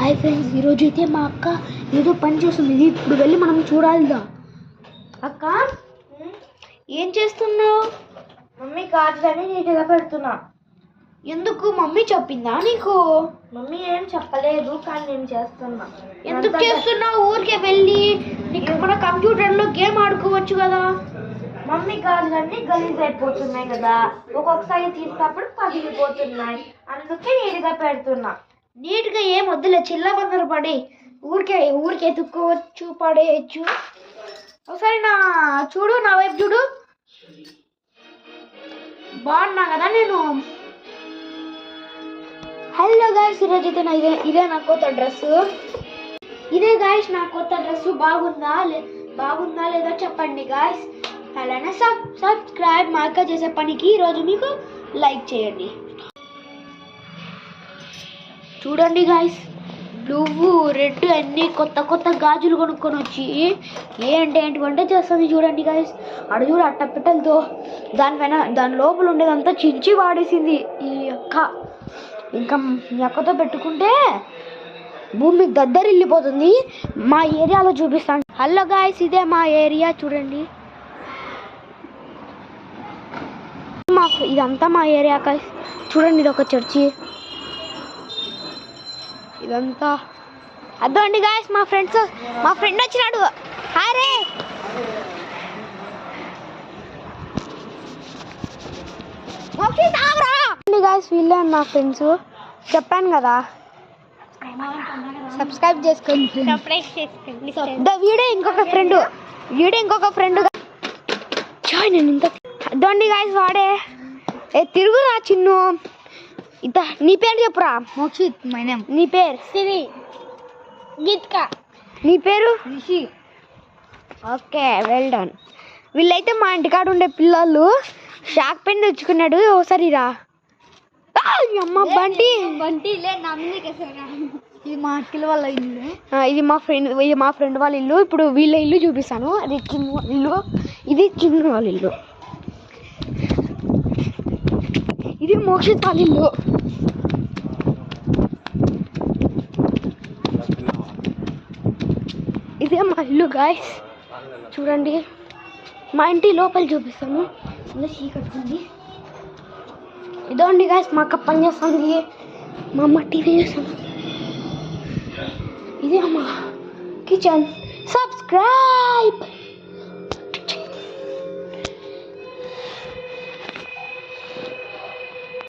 Hi friends, ఈరోజు అయితే మా అక్క ఏదో పని చేస్తుంది. ఇప్పుడు వెళ్ళి మనం చూడాలిదా. అక్క ఏం చేస్తున్నావు? మమ్మీ గాజులని నీట్గా పెడుతున్నా. ఎందుకు? మమ్మీ చెప్పిందా నీకు? మమ్మీ ఏం చెప్పలేదు, కానీ నేను చేస్తున్నా. ఎందుకు చేస్తున్నావు? ఊరికే వెళ్ళి నీకు మన కంప్యూటర్లో గేమ్ ఆడుకోవచ్చు కదా. మమ్మీ గాజులన్నీ గలీజ్ అయిపోతున్నాయి కదా, ఒక్కొక్కసారి తీసినప్పుడు పగిలిపోతున్నాయి, అందుకే నీట్గా పెడుతున్నా. నీట్గా ఏం వద్దులే, చిల్లబందరు పడి ఊరికే ఎత్తుక్కోవచ్చు, పడేయచ్చు. ఒకసారి చూడు, నా వైపు చూడు. బాగున్నా కదా నేను? హలో గాయస్, ఈరోజు అయితే ఇదే నా కొత్త డ్రెస్. ఇదే గాయస్ నా కొత్త డ్రెస్. బాగుందా లేదా చెప్పండి గాయస్. అలానే సబ్స్క్రైబ్ మా అక్క చేసే పనికి ఈరోజు మీకు లైక్ చేయండి. చూడండి గాయస్, బ్లూ రెడ్ అన్ని కొత్త గాజులు కొనుక్కొని వచ్చి ఏంటి వంట చేస్తుంది. చూడండి గాయస్, అడు చూడు అట్టపెట్టలతో దాని లోపల ఉండేదంతా చించి వాడేసింది ఈ అక్క. ఇంకా మీ అక్కతో పెట్టుకుంటే భూమి దద్దరిల్లిపోతుంది. మా ఏరియాలో చూపిస్తాను. హలో గాయస్, ఇదే మా ఏరియా చూడండి. ఇదంతా మా ఏరియా గాయస్. చూడండి, ఇది ఒక చర్చి. ఇదంతా అద్దండి గాయస్. మా ఫ్రెండ్ వచ్చినాడు. హాయ్ రే. గాయస్, వీళ్ళే నా ఫ్రెండ్స్. చెప్పాను కదా, సబ్స్క్రైబ్ చేసుకోండి. వీడే ఇంకొక ఫ్రెండ్ జాయిన్ ఇంత. అద్దండి గాయస్, వాడే. తిరుగురా చిన్ను. నీ పేరు చెప్పురా. మోక్షిత్. My name. నీ పేరు? సిరి. గీత్కా. నీ పేరు? రిషి. Okay, well done. వీళ్ళైతే మా ఇంటికాడ ఉండే పిల్లలు. షాక్ పెన్ తెచ్చుకున్నాడు. ఒకసారి రా. అమ్మ బంటి. ఇది మా అక్కల వాళ్ళ ఇల్లు. ఇది మా ఫ్రెండ్ వాళ్ళ ఇల్లు. ఇప్పుడు వీళ్ళ ఇల్లు చూపిస్తాను. అది చిన్ను వాళ్ళ ఇల్లు, ఇది చిన్ను వాళ్ళ ఇల్లు, ఇది మోక్షిత్ వాళ్ళ ఇల్లు. ఇదే మా ఇల్లు గాయస్. చూడండి, మా ఇంటి లోపల చూపిస్తాను. చీకట్టుకుంది. ఇదోండి గాయస్, మా అక్క పని చేస్తుంది. మా అమ్మ టీవీ చేస్తుంది. ఇదే అమ్మ కిచెన్. సబ్స్క్రైబ్.